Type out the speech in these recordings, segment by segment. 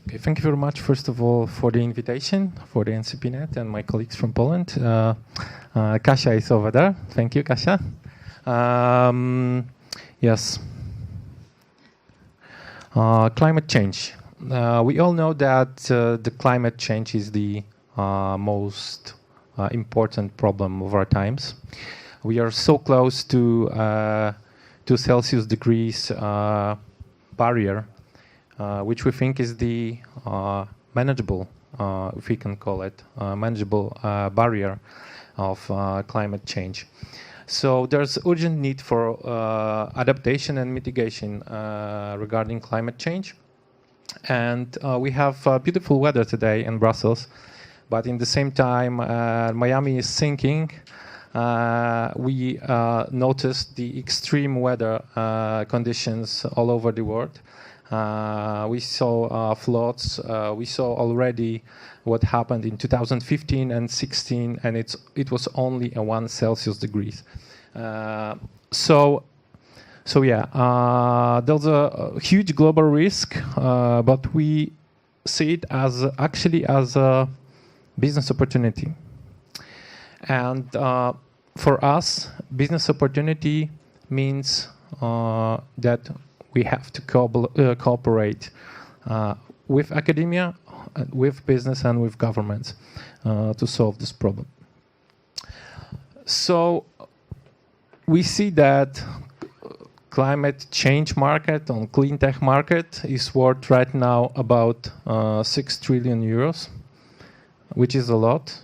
Okay, thank you very much, first of all, for the invitation, for the NCPNet and my colleagues from Poland. Kasia is over there. Thank you, Kasia. Yes. Climate change. We all know that the climate change is the most important problem of our times. We are so close to 2 Celsius degrees barrier, which we think is the manageable, if we can call it, manageable barrier of climate change. So there's urgent need for adaptation and mitigation regarding climate change. And we have beautiful weather today in Brussels, but in the same time, Miami is sinking. We noticed the extreme weather conditions all over the world. We saw floods. We saw already what happened in 2015 and 16, and it was only a 1 Celsius degrees. So yeah, there's a huge global risk, but we see it as actually as a business opportunity. And for us, business opportunity means that we have to cooperate with academia, with business, and with governments to solve this problem. So we see that climate change market on clean tech market is worth right now about 6 trillion euros, which is a lot.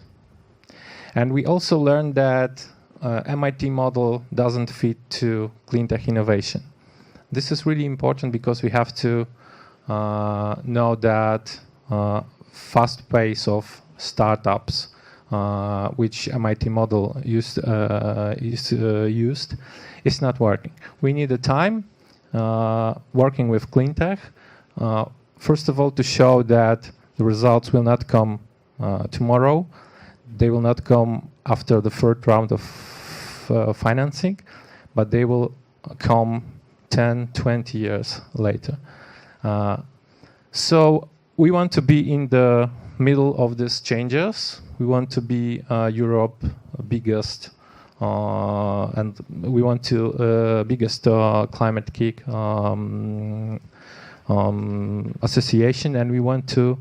And we also learned that MIT model doesn't fit to clean tech innovation. This is really important because we have to know that fast pace of startups, which MIT model used, is not working. We need a time working with clean tech, first of all, to show that the results will not come tomorrow. They will not come after the third round of financing, but they will come 10, 20 years later. So we want to be in the middle of these changes. We want to be Europe's biggest, and we want to biggest climate KIC association, and we want to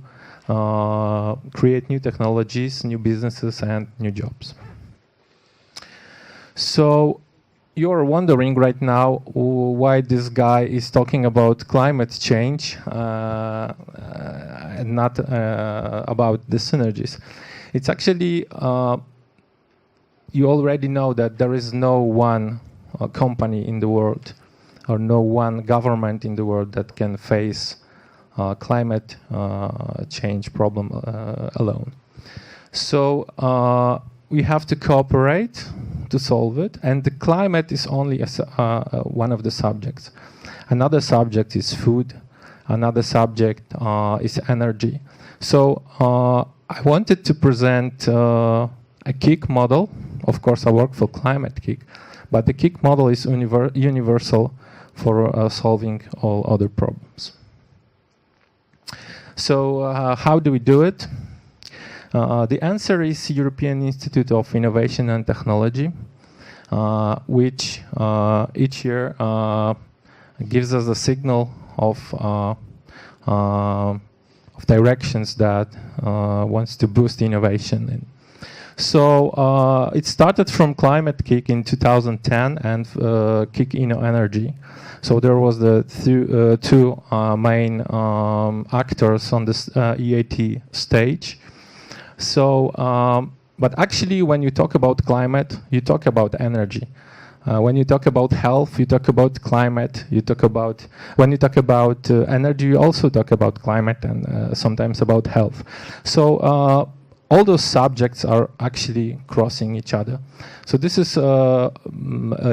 create new technologies, new businesses, and new jobs. So you're wondering right now why this guy is talking about climate change and not about the synergies. It's actually, you already know that there is no one company in the world or no one government in the world that can face climate change problem alone. So we have to cooperate to solve it, and the climate is only one of the subjects. Another subject is food. Another subject is energy. So I wanted to present a KIC model. Of course, I work for climate KIC, but the KIC model is universal for solving all other problems. So how do we do it? The answer is European Institute of Innovation and Technology, which each year gives us a signal of directions that wants to boost innovation. So it started from Climate KIC in 2010 and KIC Energy. So there was the two main actors on this EAT stage. So, but actually, when you talk about climate, you talk about energy. When you talk about health, you talk about climate. You talk about when you talk about energy, you also talk about climate and sometimes about health. So all those subjects are actually crossing each other. So this is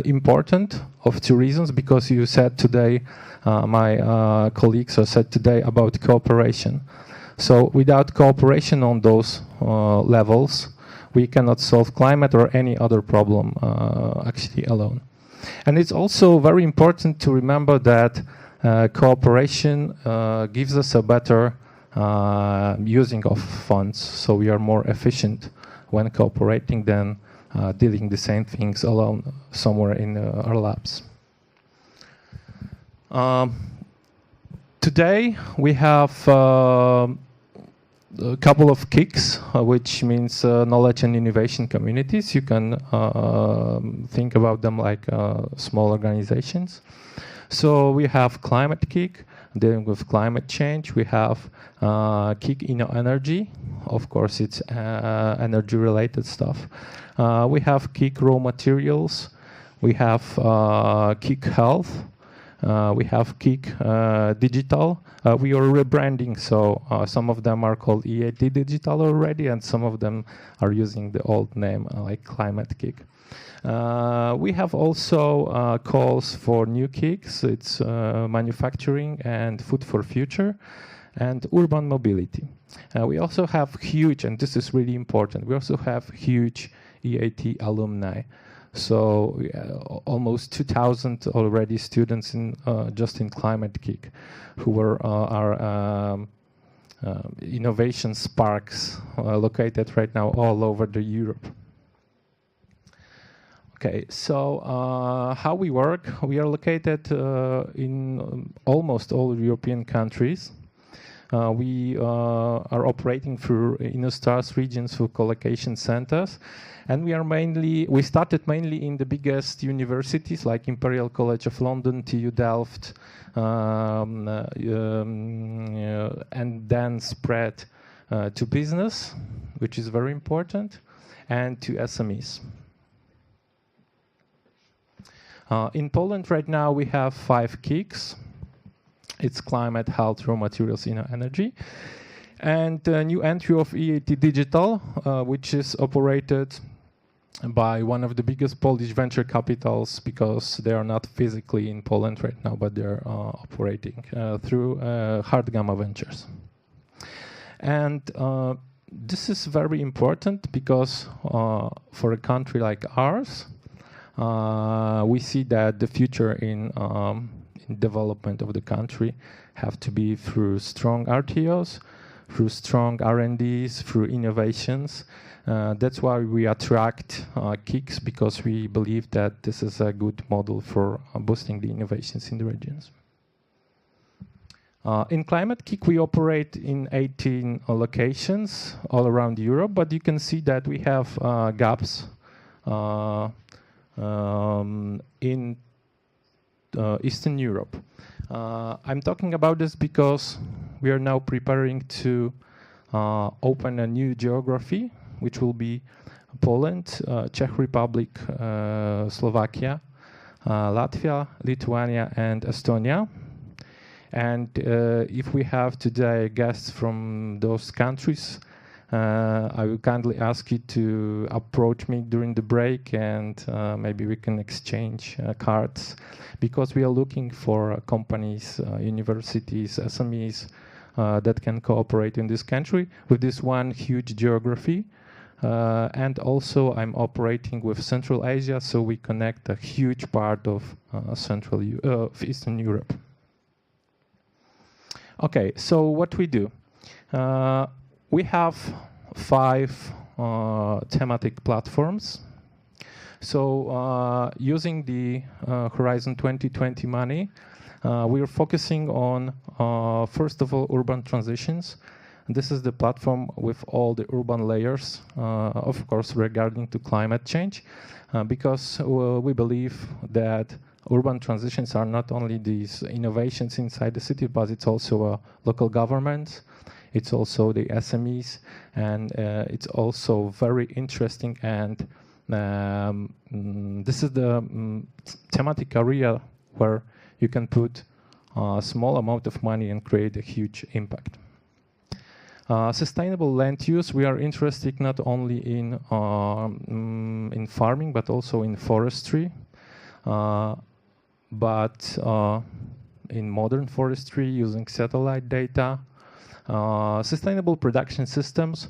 important of 2 reasons, because you said today, my colleagues have said today about cooperation. So without cooperation on those levels, we cannot solve climate or any other problem actually alone. And it's also very important to remember that cooperation gives us a better using of funds, so we are more efficient when cooperating than dealing the same things alone somewhere in our labs. Today we have a couple of KICs, which means knowledge and innovation communities. You can think about them like small organizations. So we have Climate KIC, dealing with climate change. We have KIC Energy. Of course, it's energy-related stuff. We have KIC Raw Materials. We have KIC Health. We have KIC Digital. We are rebranding, so some of them are called EAT Digital already, and some of them are using the old name, like Climate KIC. We have also calls for new KICs. It's manufacturing and food for future and urban mobility. We also have huge, and this is really important, we also have huge EAT alumni. So almost 2,000 already students in just in Climate KIC, who were our innovation sparks located right now all over the Europe. Okay, so how we work? We are located in almost all European countries. We are operating through InnoStars regions through co-location centers, and we started mainly in the biggest universities like Imperial College of London, TU Delft, and then spread to business, which is very important, and to SMEs. In Poland right now we have 5 KICs. It's climate, health, raw materials, energy. And a new entry of EAT Digital, which is operated by one of the biggest Polish venture capitals, because they are not physically in Poland right now, but they're operating through Hard Gamma Ventures. And this is very important because for a country like ours, we see that the future in development of the country have to be through strong RTOs, through strong R&Ds, through innovations. That's why we attract KICs, because we believe that this is a good model for boosting the innovations in the regions. In Climate KIC, we operate in 18 locations all around Europe, but you can see that we have gaps in Eastern Europe. I'm talking about this because we are now preparing to open a new geography, which will be Poland, Czech Republic, Slovakia, Latvia, Lithuania, and Estonia. And if we have today guests from those countries, I will kindly ask you to approach me during the break, and maybe we can exchange cards, because we are looking for companies, universities, SMEs that can cooperate in this country with this one huge geography. And also I'm operating with Central Asia, so we connect a huge part of Eastern Europe. Okay, so what we do? We have 5 thematic platforms. So using the Horizon 2020 money, we are focusing on, first of all, urban transitions. This is the platform with all the urban layers, of course, regarding to climate change, because we believe that urban transitions are not only these innovations inside the city, but it's also local governments. It's also the SMEs, and it's also very interesting, and this is the thematic area where you can put a small amount of money and create a huge impact. Sustainable land use, we are interested not only in farming, but also in forestry, but in modern forestry using satellite data. Sustainable production systems,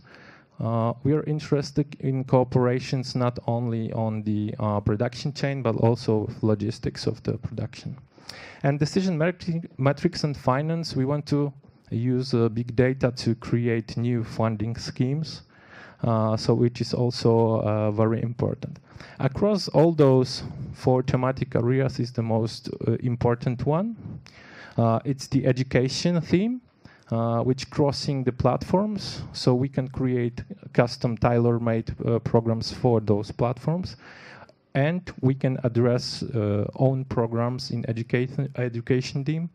we are interested in cooperations not only on the production chain, but also logistics of the production. And decision metrics and finance, we want to use big data to create new funding schemes, so which is also very important. Across all those 4 thematic areas is the most important one. It's the education theme, which crossing the platforms, so we can create custom tailor-made programs for those platforms. And we can address own programs in education team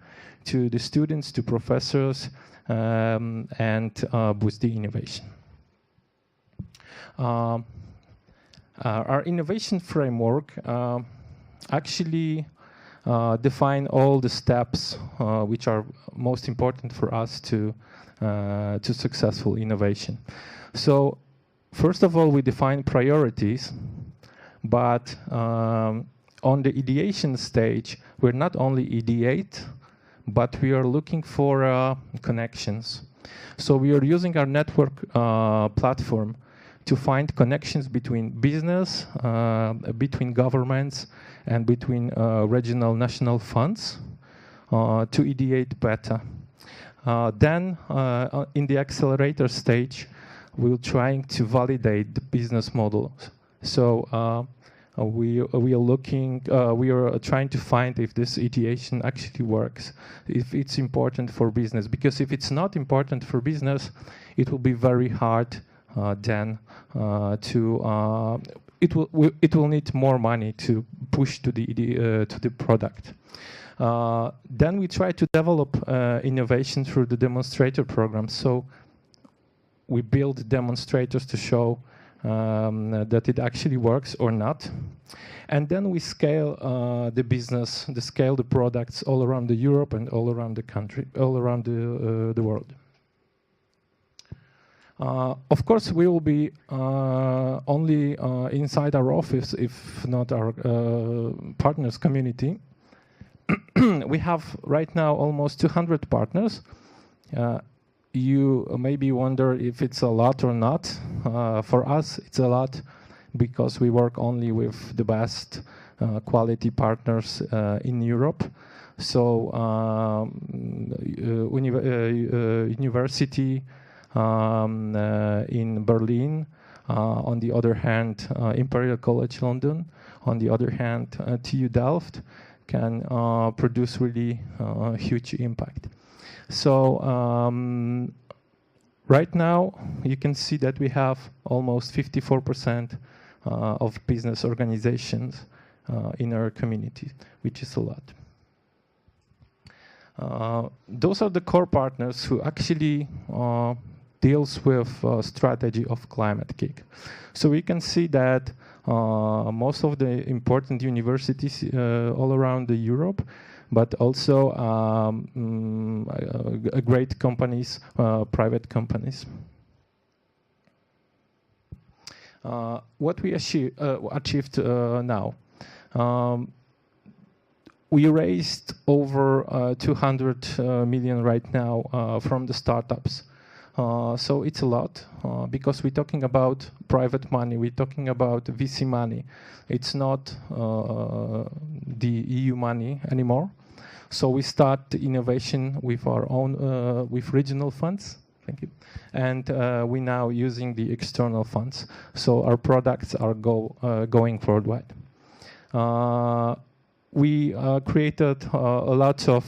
to the students, to professors, and boost the innovation. Our innovation framework actually define all the steps which are most important for us to successful innovation. So first of all, we define priorities, but on the ideation stage, we're not only ideate, but we are looking for connections. So we are using our network platform to find connections between business, between governments, and between regional national funds to ideate better. Then in the accelerator stage, we're trying to validate the business models. So we are trying to find if this ideation actually works, if it's important for business. Because if it's not important for business, it will be very hard then it will need more money to push to the product. Then we try to develop innovation through the demonstrator program. So we build demonstrators to show that it actually works or not. And then we scale the business, scale the products all around Europe and all around the country, all around the world. Of course, we will be only inside our office, if not our partners community. We have right now almost 200 partners. You maybe wonder if it's a lot or not. For us, it's a lot because we work only with the best quality partners in Europe. So university in Berlin, on the other hand, Imperial College London, on the other hand, TU Delft can produce really huge impact. So right now, you can see that we have almost 54% of business organizations in our community, which is a lot. Those are the core partners who actually deals with strategy of climate KIC. So we can see that most of the important universities all around Europe, but also great companies, private companies. What we achieved now. We raised over 200 million right now from the startups. So it's a lot because we're talking about private money, we're talking about VC money. It's not the EU money anymore. So we start the innovation with our own, with regional funds. Thank you. And we're now using the external funds. So our products are going worldwide. We created a lot of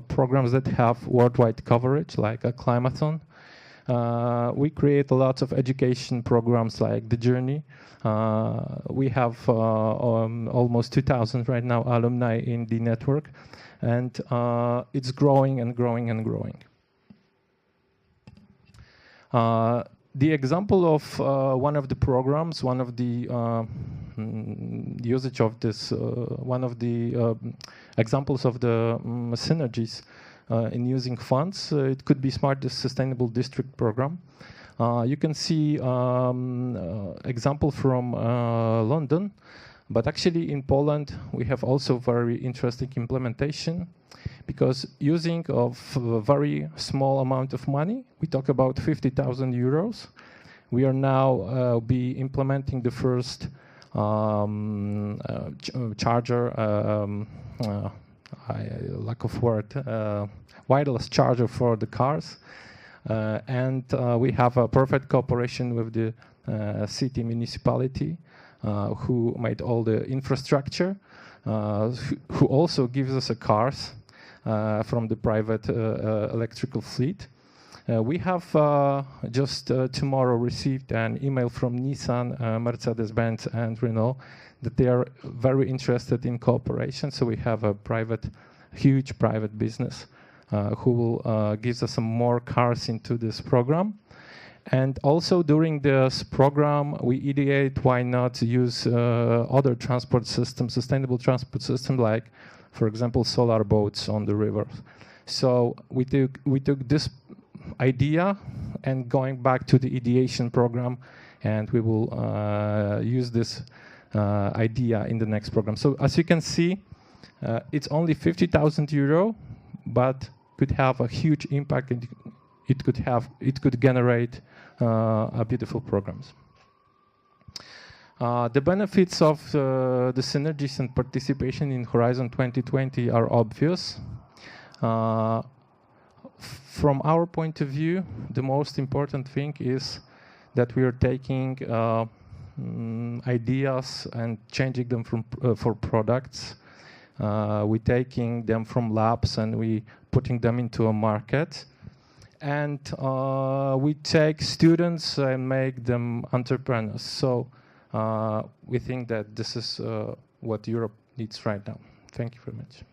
programs that have worldwide coverage, like a Climathon. We create a lot of education programs like The Journey. We have almost 2,000 right now alumni in the network, and it's growing and growing and growing. The example of one of the programs, one of the usage of this, one of the examples of the synergies in using funds, it could be Smart Sustainable District Program. You can see example from London, but actually in Poland we have also very interesting implementation, because using of a very small amount of money, we talk about 50,000 euros, we are now be implementing the first charger, lack of word, wireless charger for the cars. And we have a perfect cooperation with the city municipality, who made all the infrastructure, who also gives us a cars from the private electrical fleet. We have just tomorrow received an email from Nissan, Mercedes-Benz, and Renault that they are very interested in cooperation. So we have a huge private business who will gives us some more cars into this program. And also during this program, we ideate why not use other transport systems, sustainable transport system, like, for example, solar boats on the river. So we took this idea and going back to the ideation program, and we will use this idea in the next program. So as you can see, it's only 50,000 euro, but could have a huge impact. It could generate beautiful programs. The benefits of the synergies and participation in Horizon 2020 are obvious. From our point of view, the most important thing is that we are taking ideas and changing them for products. We're taking them from labs and we putting them into a market. And we take students and make them entrepreneurs. So we think that this is what Europe needs right now. Thank you very much.